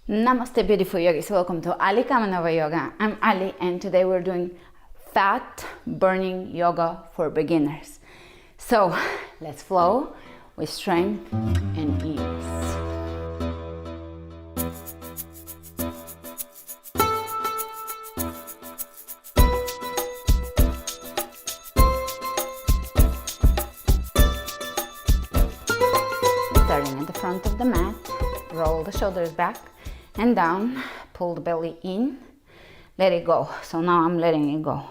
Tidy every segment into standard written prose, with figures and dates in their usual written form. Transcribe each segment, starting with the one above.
Namaste beautiful yogis, welcome to Ali Kamanava Yoga. I'm Ali and today we're doing fat burning yoga for beginners. So let's flow with strength and ease. Starting at the front of the mat, roll the shoulders back and down, pull the belly in, let it go. So now I'm letting it go,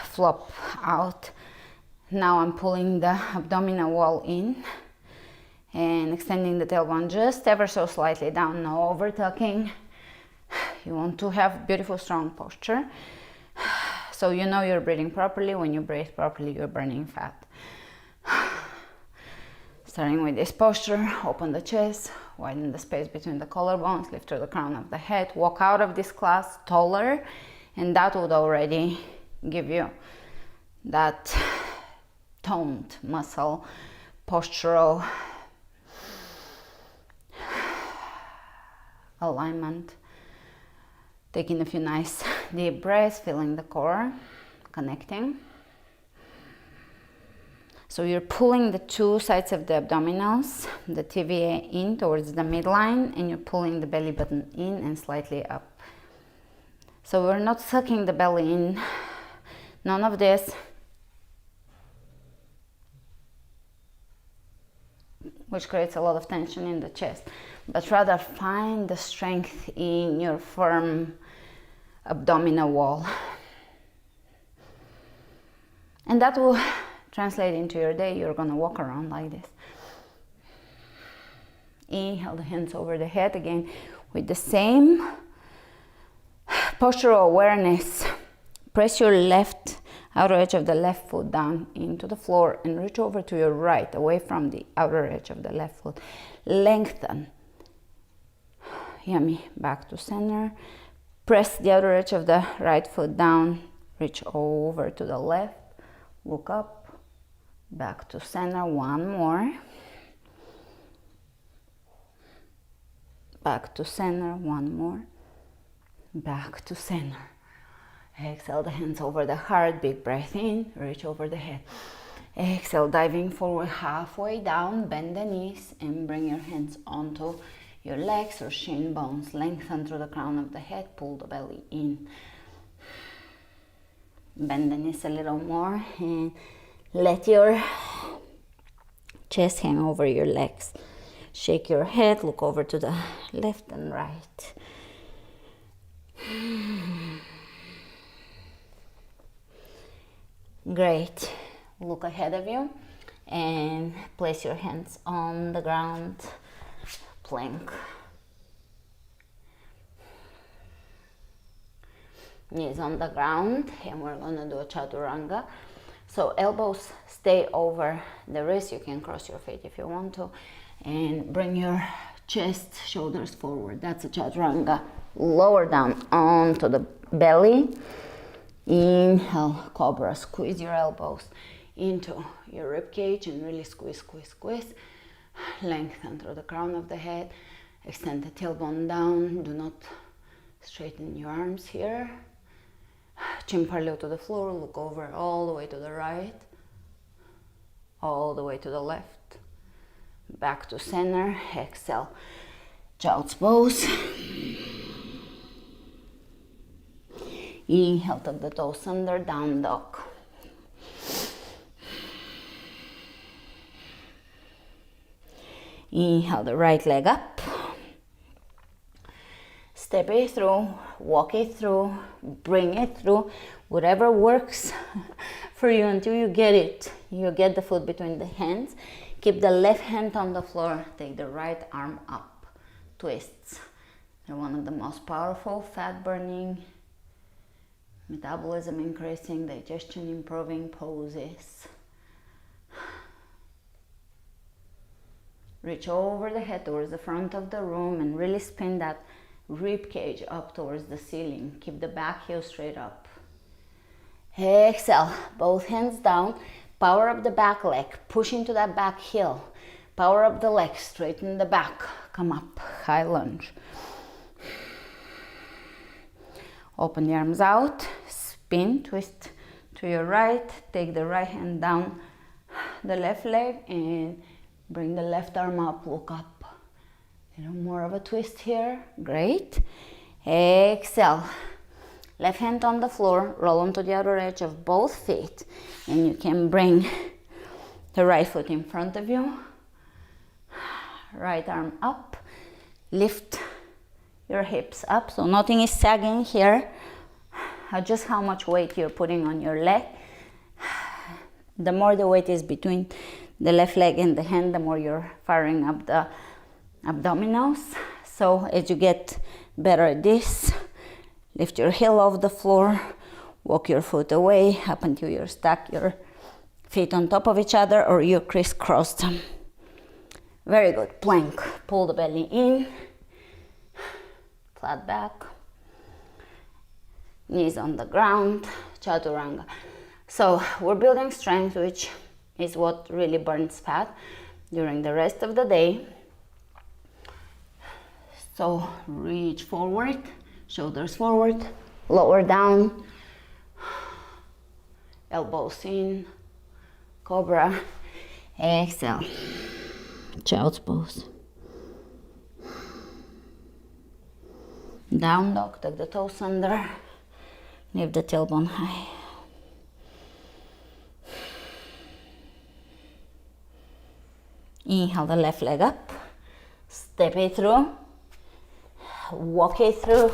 flop out. Now I'm pulling the abdominal wall in and extending the tailbone just ever so slightly down, no over tucking. You want to have beautiful strong posture, so you know you're breathing properly. When you breathe properly, you're burning fat. Starting with this posture, open the chest, widen the space between the collarbones, lift through the crown of the head, walk out of this class taller, and that would already give you that toned muscle, postural alignment. Taking a few nice deep breaths, feeling the core, connecting. So you're pulling the two sides of the abdominals, the TVA in towards the midline, and you're pulling the belly button in and slightly up. So we're not sucking the belly in, none of this, which creates a lot of tension in the chest, but rather find the strength in your firm abdominal wall. And that will translate into your day. You're gonna walk around like this. Inhale the hands over the head again with the same postural awareness. Press your left outer edge of the left foot down into the floor and reach over to your right, away from the outer edge of the left foot. Lengthen. Yummy. Back to center. Press the outer edge of the right foot down. Reach over to the left. Look up. Back to center, one more. Back to center, one more. Back to center. Exhale the hands over the heart, big breath in, reach over the head. Exhale, diving forward halfway down, bend the knees and bring your hands onto your legs or shin bones. Lengthen through the crown of the head, pull the belly in. Bend the knees a little more and let your chest hang over your legs. Shake your head, look over to the left and right. Great. Look ahead of you and place your hands on the ground, plank. Knees on the ground, and we're gonna do a chaturanga. So elbows stay over the wrist. You can cross your feet if you want to, and bring your chest, shoulders forward. That's a chaturanga. Lower down onto the belly. Inhale, cobra. Squeeze your elbows into your rib cage and really squeeze, squeeze, squeeze. Lengthen through the crown of the head. Extend the tailbone down. Do not straighten your arms here. Chin parallel to the floor, look over all the way to the right, all the way to the left, back to center. Exhale, child's pose. Inhale, tuck the toes under, down dog. Inhale the right leg up. Step it through, walk it through, bring it through, whatever works for you until you get it. You get the foot between the hands. Keep the left hand on the floor, take the right arm up. Twists. They're one of the most powerful fat burning, metabolism increasing, digestion improving poses. Reach over the head towards the front of the room and really spin that rib cage up towards the ceiling. Keep the back heel straight up. Exhale, both hands down. Power up the back leg, push into that back heel. Power up the leg, straighten the back. Come up, high lunge. Open the arms out, spin, twist to your right, take the right hand down the left leg and bring the left arm up, look up. A little more of a twist here, great. Exhale, left hand on the floor, roll onto the outer edge of both feet, and you can bring the right foot in front of you, right arm up, lift your hips up, so nothing is sagging here. Adjust how much weight you're putting on your leg. The more the weight is between the left leg and the hand, the more you're firing up the abdominals. So as you get better at this, lift your heel off the floor, walk your foot away up until you stack your feet on top of each other or you crisscross them. Very good. Plank. Pull the belly in. Flat back, knees on the ground, chaturanga. So we're building strength, which is what really burns fat during the rest of the day. So reach forward, shoulders forward, lower down, elbows in, cobra, exhale, child's pose. Down dog, tuck the toes under, lift the tailbone high. Inhale the left leg up, step it through, walk it through,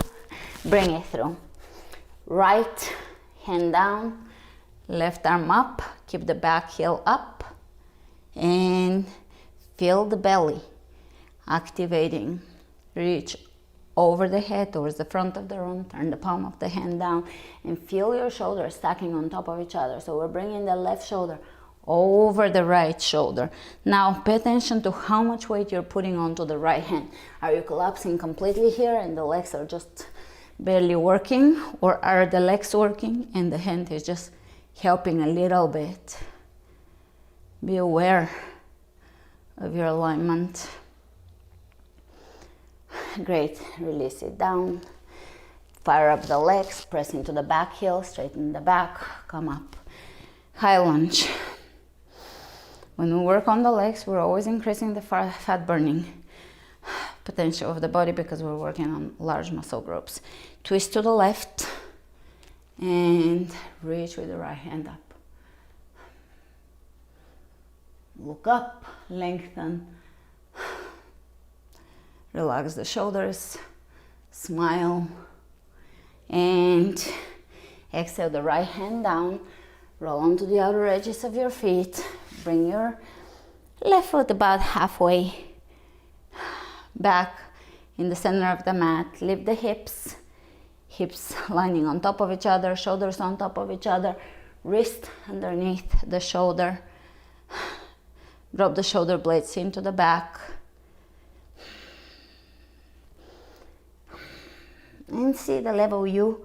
bring it through. Right hand down, left arm up, keep the back heel up, and feel the belly activating. Reach over the head towards the front of the room, turn the palm of the hand down and feel your shoulders stacking on top of each other. So we're bringing the left shoulder over the right shoulder. Now pay attention to how much weight you're putting onto the right hand. Are you collapsing completely here and the legs are just barely working, or are the legs working and the hand is just helping a little bit? Be aware of your alignment. Great, release it down, fire up the legs, press into the back heel, straighten the back, come up, high lunge. When we work on the legs, we're always increasing the fat burning potential of the body because we're working on large muscle groups. Twist to the left and reach with the right hand up. Look up, lengthen. Relax the shoulders, smile, and exhale the right hand down, roll onto the outer edges of your feet, bring your left foot about halfway back in the center of the mat, lift the hips, hips lining on top of each other, shoulders on top of each other, wrist underneath the shoulder, drop the shoulder blades into the back, and see the level you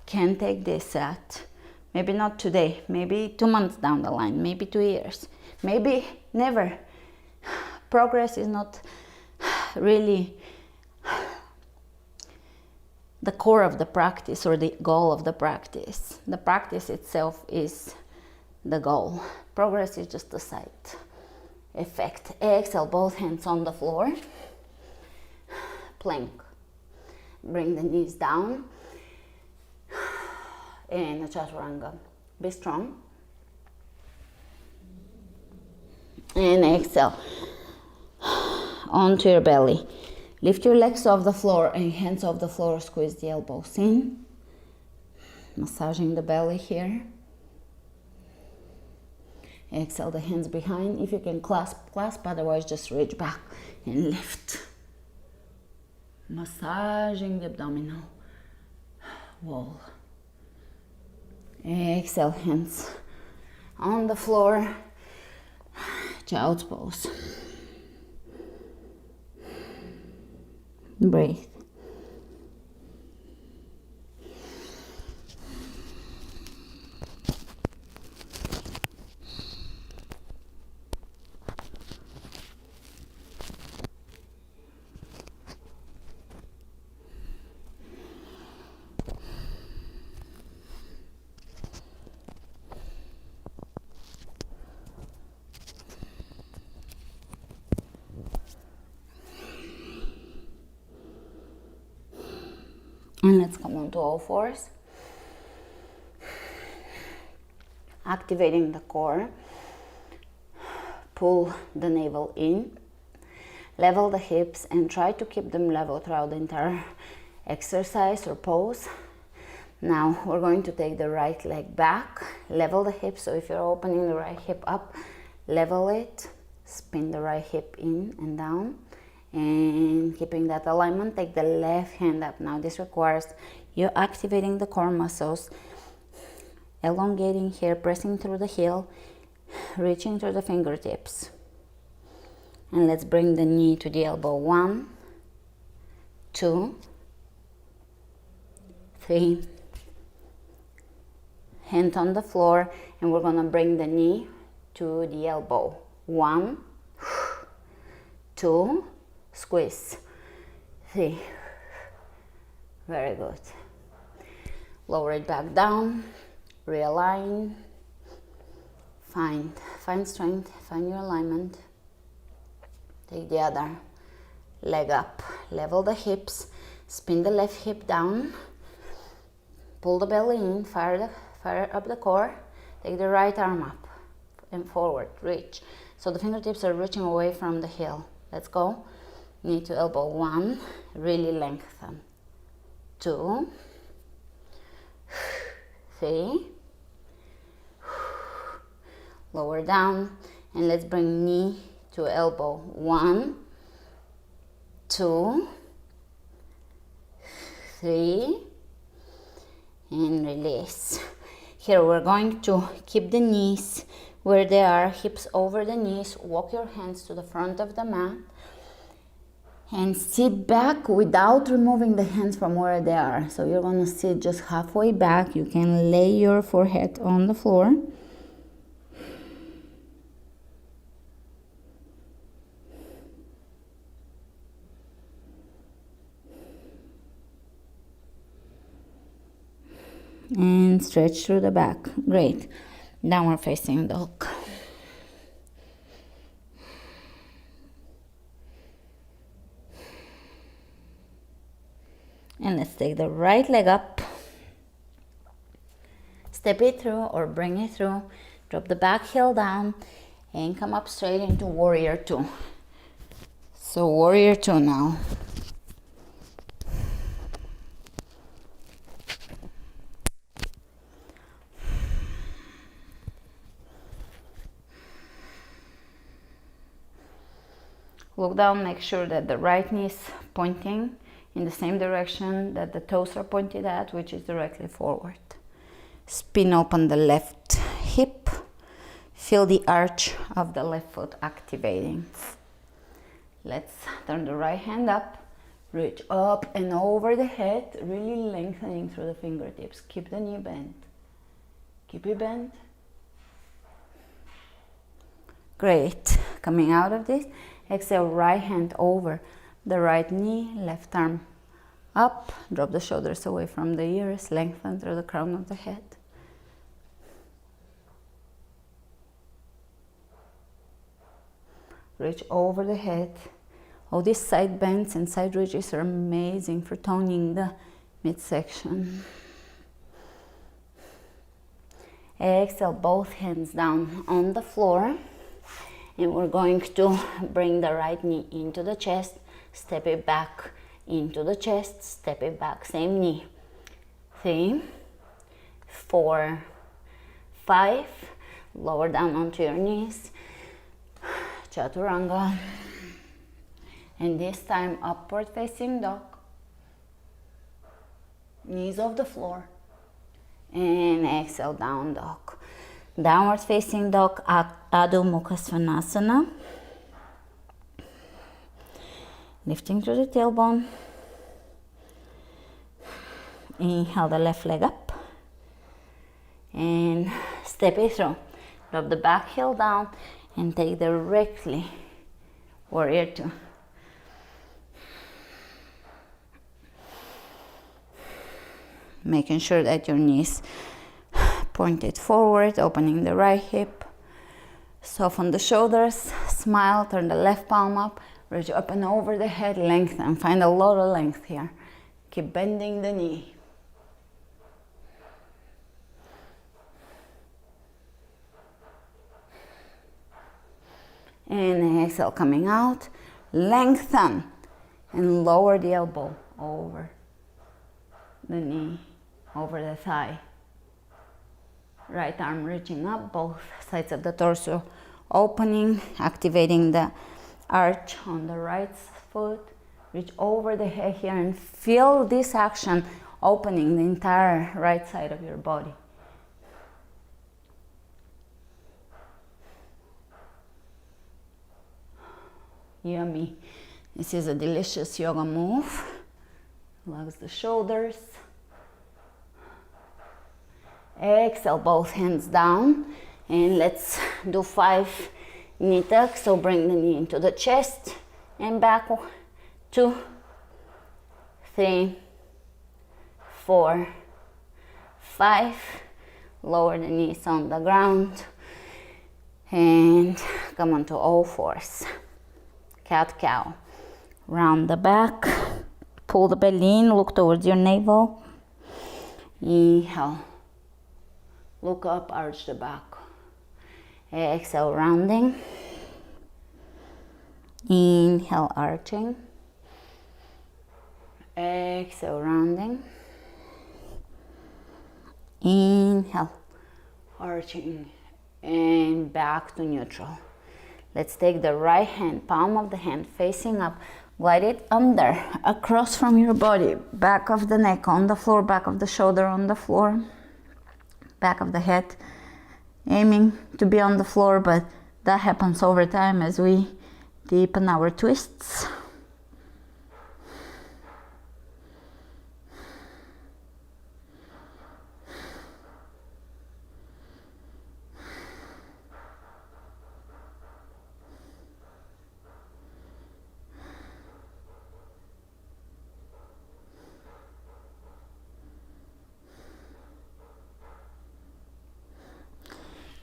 can take this at. Maybe not today, maybe 2 months down the line, maybe 2 years, maybe never. Progress is not really the core of the practice or the goal of the practice. The practice itself is the goal. Progress is just a side effect. Exhale, both hands on the floor. Plank. Bring the knees down in a chaturanga. Be strong. And exhale onto your belly. Lift your legs off the floor and hands off the floor. Squeeze the elbows in. Massaging the belly here. Exhale the hands behind. If you can clasp, otherwise just reach back and lift. Massaging the abdominal wall. Exhale, hands on the floor, child's pose. Breathe. And let's come on to all fours. Activating the core. Pull the navel in. Level the hips and try to keep them level throughout the entire exercise or pose. Now we're going to take the right leg back, level the hips. So if you're opening the right hip up, level it, spin the right hip in and down, and keeping that alignment, take the left hand up. Now this requires you activating the core muscles, elongating here, pressing through the heel, reaching through the fingertips. And let's bring the knee to the elbow. 1, 2, 3. Hand on the floor, and we're gonna bring the knee to the elbow. 1, 2, squeeze. 3. Very good. Lower it back down, realign, find strength, find your alignment. Take the other leg up, level the hips, spin the left hip down, pull the belly in, fire up the core, take the right arm up and forward, reach. So the fingertips are reaching away from the heel. Let's go. Knee to elbow. 1, really lengthen. 2, 3, lower down, and let's bring knee to elbow. 1, 2, 3, and release. Here we're going to keep the knees where they are, hips over the knees. Walk your hands to the front of the mat and sit back without removing the hands from where they are. So you're gonna sit just halfway back. You can lay your forehead on the floor. And stretch through the back. Great. Downward facing dog. And let's take the right leg up. Step it through or bring it through. Drop the back heel down and come up straight into warrior 2. So warrior 2 now. Look down, make sure that the right knee is pointing in the same direction that the toes are pointed at, which is directly forward. Spin open the left hip. Feel the arch of the left foot activating. Let's turn the right hand up. Reach up and over the head, really lengthening through the fingertips. Keep the knee bent. Keep it bent. Great. Coming out of this, exhale, right hand over the right knee, left arm up, drop the shoulders away from the ears, lengthen through the crown of the head. Reach over the head. All these side bends and side reaches are amazing for toning the midsection. Exhale, both hands down on the floor. And we're going to bring the right knee into the chest, step it back into the chest, step it back, same knee. 3, 4, 5, lower down onto your knees, chaturanga. And this time upward facing dog, knees off the floor, and exhale, down dog. Downward facing dog, Adho Mukha Svanasana. Lifting through the tailbone. Inhale the left leg up. And step it through. Drop the back heel down and take directly warrior 2. Making sure that your knees pointed forward, opening the right hip. Soften the shoulders, smile, turn the left palm up, reach up and over the head, lengthen. Find a lot of length here. Keep bending the knee. And exhale, coming out. Lengthen and lower the elbow over the knee, over the thigh. Right arm reaching up, both sides of the torso opening, activating the arch on the right foot. Reach over the head here and feel this action opening the entire right side of your body. Yummy. This is a delicious yoga move. Relax the shoulders. Exhale, both hands down. And let's do 5 knee tucks. So bring the knee into the chest and back. 2, 3, 4, 5. Lower the knees on the ground. And come on to all fours. Cat-cow. Round the back. Pull the belly in. Look towards your navel. Inhale. Look up, arch the back. Exhale, rounding. Inhale, arching. Exhale, rounding. Inhale, arching. And back to neutral. Let's take the right hand, palm of the hand facing up. Glide it under, across from your body. Back of the neck on the floor, back of the shoulder on the floor. Back of the head aiming to be on the floor, but that happens over time as we deepen our twists.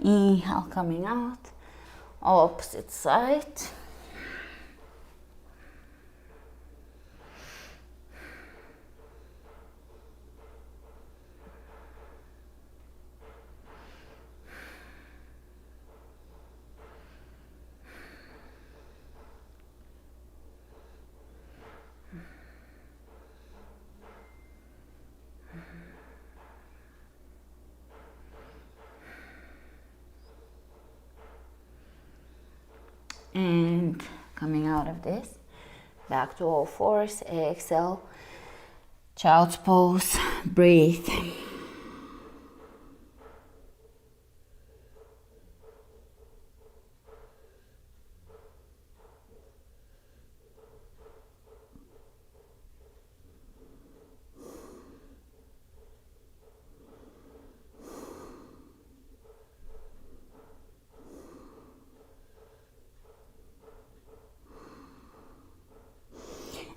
Inhale, coming out, opposite side. And coming out of this, back to all fours, exhale, child's pose, breathe.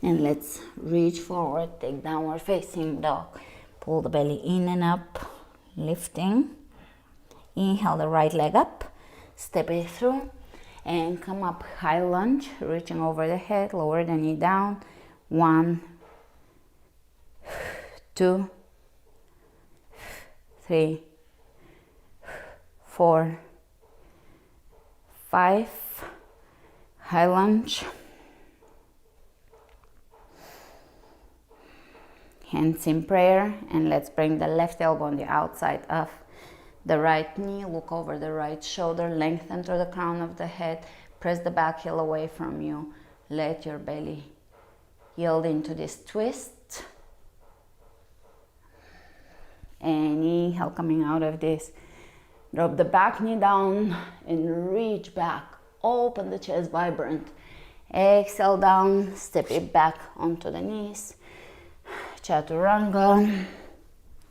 And let's reach forward, take downward facing dog. Pull the belly in and up, lifting. Inhale the right leg up, step it through, and come up high lunge, reaching over the head, lower the knee down. 1, 2, 3, 4, 5, high lunge. Hands in prayer, and let's bring the left elbow on the outside of the right knee. Look over the right shoulder, lengthen through the crown of the head. Press the back heel away from you. Let your belly yield into this twist. And inhale, coming out of this. Drop the back knee down and reach back. Open the chest, vibrant. Exhale down, step it back onto the knees. Chaturanga,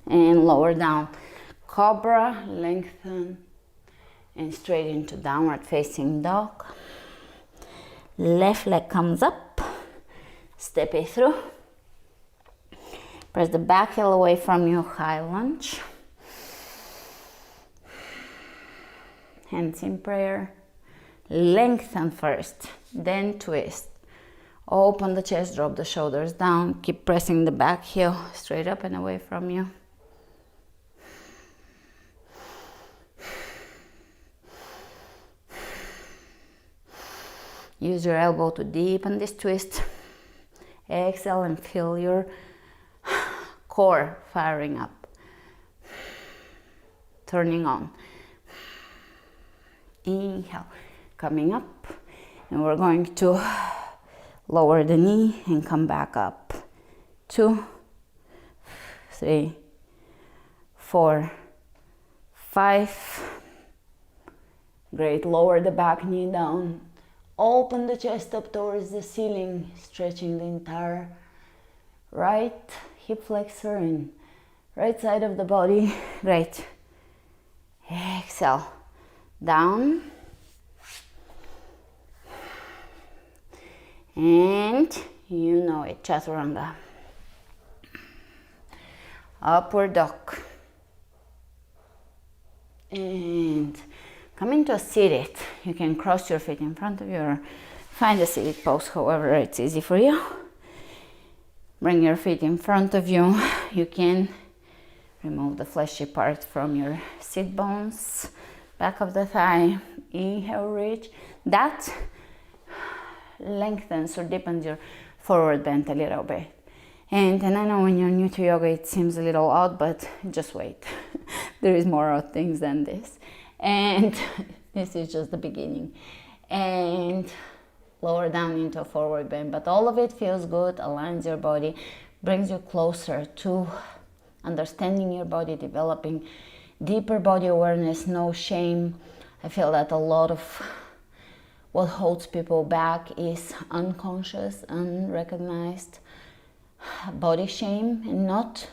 and lower down. Cobra, lengthen, and straight into downward facing dog. Left leg comes up, step it through. Press the back heel away from you, high lunge. Hands in prayer. Lengthen first, then twist. Open the chest, drop the shoulders down. Keep pressing the back heel straight up and away from you. Use your elbow to deepen this twist. Exhale and feel your core firing up, turning on. Inhale, coming up, and we're going to lower the knee and come back up. 2, 3, 4, 5. Great, lower the back knee down. Open the chest up towards the ceiling, stretching the entire right hip flexor and right side of the body. Great. Exhale, down. And you know it, chaturanga. Upward dog. And come into a seated. You can cross your feet in front of you or find a seated pose, however it's easy for you. Bring your feet in front of you. You can remove the fleshy part from your sit bones, back of the thigh. Inhale, reach. That lengthens or deepens your forward bend a little bit. And I know when you're new to yoga it seems a little odd, but just wait. There is more odd things than this. And this is just the beginning. And lower down into a forward bend. But all of it feels good, aligns your body, brings you closer to understanding your body, developing deeper body awareness, no shame. I feel that a lot of what holds people back is unconscious, unrecognized body shame, and not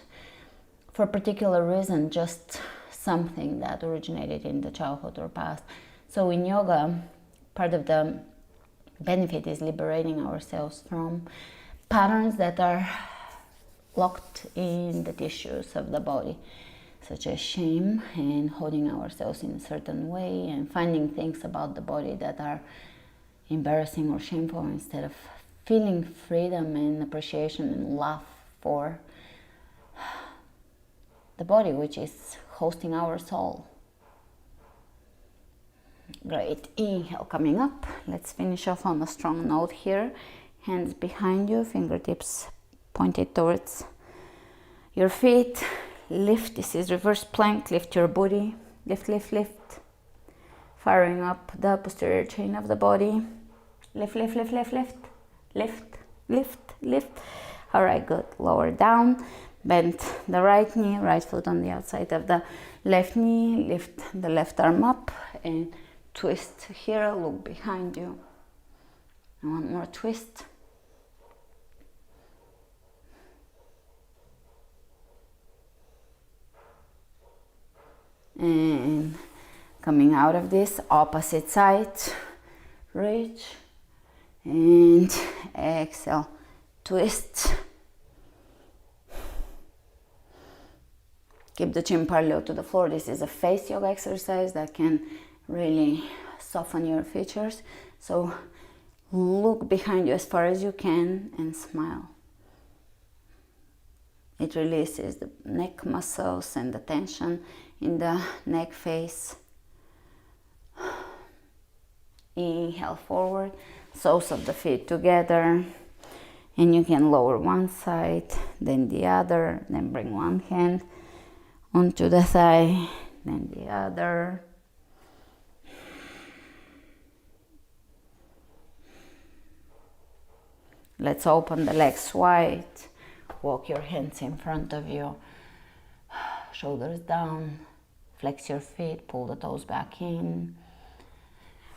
for a particular reason, just something that originated in the childhood or past. So in yoga, part of the benefit is liberating ourselves from patterns that are locked in the tissues of the body, such as shame and holding ourselves in a certain way and finding things about the body that are embarrassing or shameful, instead of feeling freedom and appreciation and love for the body, which is hosting our soul. Great. Inhale, coming up. Let's finish off on a strong note here. Hands behind you, fingertips pointed towards your feet. Lift. This is reverse plank. Lift your booty. Lift, lift, lift. Firing up the posterior chain of the body. Lift, lift, lift, lift, lift. Lift, lift, lift. All right, good. Lower down. Bend the right knee, right foot on the outside of the left knee. Lift the left arm up and twist here. Look behind you. And one more twist. And coming out of this, opposite side. Reach. And exhale. Twist. Keep the chin parallel to the floor. This is a face yoga exercise that can really soften your features. So look behind you as far as you can and smile. It releases the neck muscles and the tension in the neck face. Inhale forward, soles of the feet together. And you can lower one side, then the other, then bring one hand onto the thigh, then the other. Let's open the legs wide. Walk your hands in front of you. Shoulders down. Flex your feet. Pull the toes back in.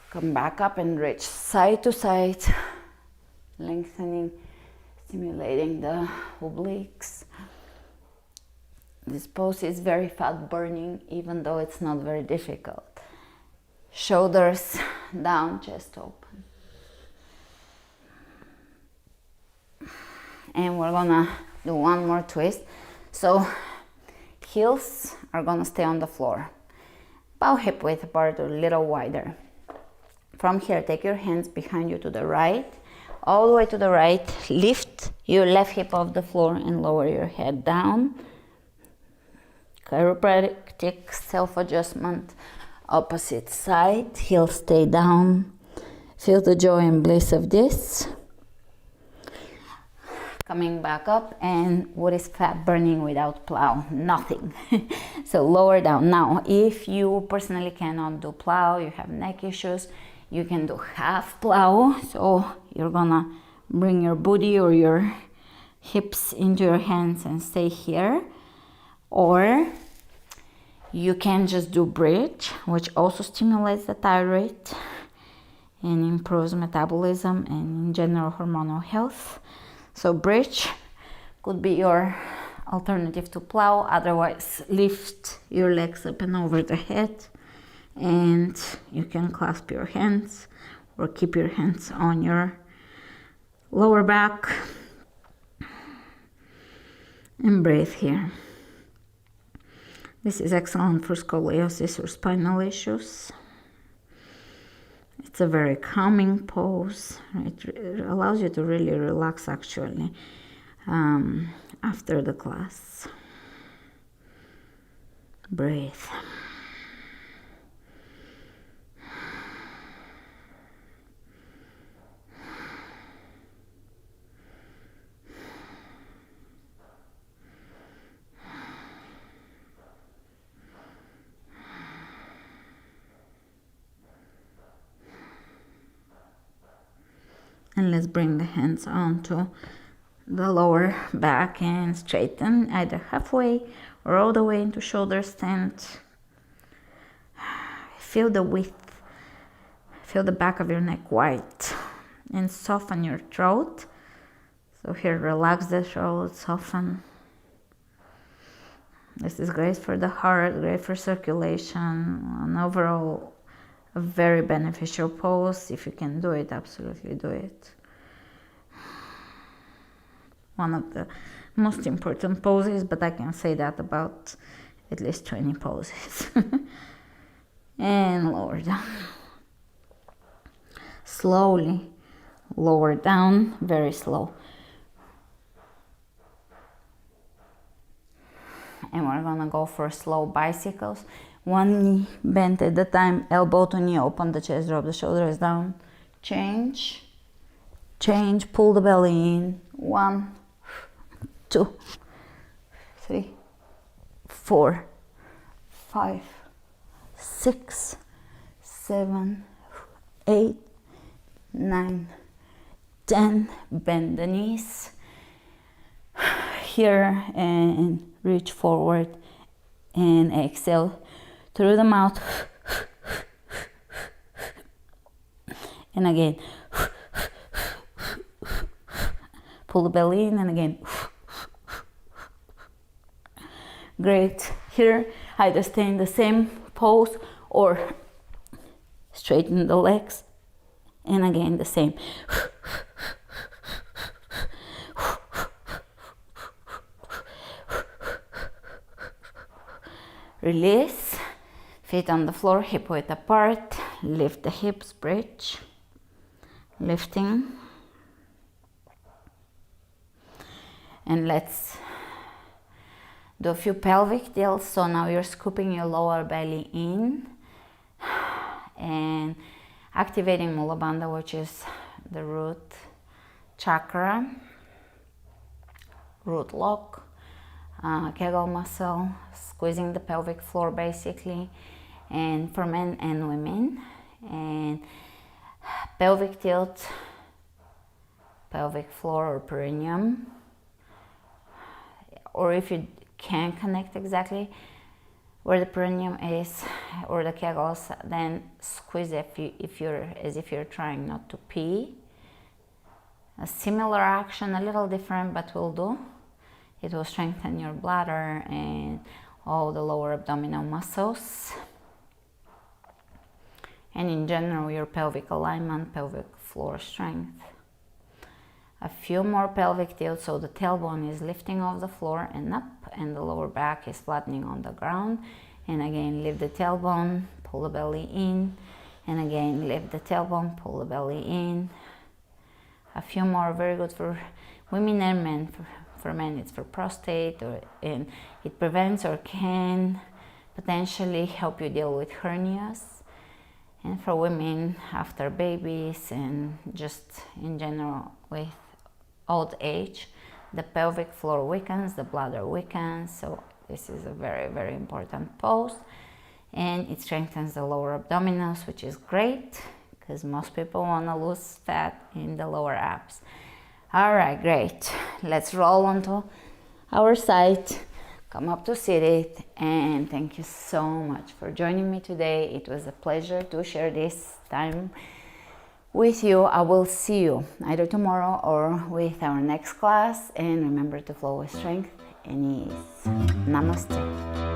Come back up and reach side to side. Lengthening, stimulating the obliques. This pose is very fat burning, even though it's not very difficult. Shoulders down, chest open. And we're gonna do one more twist. So heels are gonna stay on the floor. About hip width apart or a little wider. From here, take your hands behind you to the right. all the way to the right. Lift your left hip off the floor and lower your head down. Chiropractic self-adjustment, opposite side. Heels stay down. Feel the joy and bliss of this. Coming back up, and what is fat burning without plow? Nothing. So lower down. Now, if you personally cannot do plow, you have neck issues, you can do half plow. So you're gonna bring your booty or your hips into your hands and stay here. Or you can just do bridge, which also stimulates the thyroid and improves metabolism and in general hormonal health. So bridge could be your alternative to plow. Otherwise, lift your legs up and over the head, and you can clasp your hands or keep your hands on your lower back and breathe here. This is excellent for scoliosis or spinal issues. It's a very calming pose. It allows you to really relax actually after the class. Breathe. And let's bring the hands onto the lower back and straighten either halfway or all the way into shoulder stand. Feel the width, feel the back of your neck wide, and soften your throat. So here, relax the throat, soften. This is great for the heart, great for circulation, and overall a very beneficial pose. If you can do it, absolutely do it. One of the most important poses, but I can say that about at least 20 poses. And lower down. Slowly lower down, very slow. And we're gonna go for slow bicycles. One knee bent at a time, elbow to knee, open the chest, drop the shoulders down. Change, change, pull the belly in. 1, 2, 3, 4, 5, 6, 7, 8, 9, 10. Bend the knees here and reach forward and exhale through the mouth. And again, pull the belly in, and again. Great. Here, either stay in the same pose or straighten the legs, and again the same. Release, feet on the floor, hip width apart, lift the hips, bridge, lifting. And let's do a few pelvic tilts. So now you're scooping your lower belly in and activating Mula Bandha, which is the root chakra, root lock, Kegel muscle, squeezing the pelvic floor basically, and for men and women. And pelvic tilt, pelvic floor or perineum, or if you can't connect exactly where the perineum is or the kegels, then squeeze if you're as if you're trying not to pee. A similar action, a little different, but will do. It will strengthen your bladder and all the lower abdominal muscles, and in general your pelvic alignment, pelvic floor strength. A few more pelvic tilts, so the tailbone is lifting off the floor and up, and the lower back is flattening on the ground. And again, lift the tailbone, pull the belly in, and again lift the tailbone, pull the belly in. a few more, very good for women and men. For men, it's for prostate, and it prevents or can potentially help you deal with hernias. And for women after babies and just in general with old age, the pelvic floor weakens, the bladder weakens. So this is a very, very important pose. And it strengthens the lower abdominals, which is great because most people want to lose fat in the lower abs. All right, great. Let's roll onto our side. Come up to seated, and thank you so much for joining me today. It was a pleasure to share this time with you. I will see you either tomorrow or with our next class, and remember to flow with strength and ease. Namaste.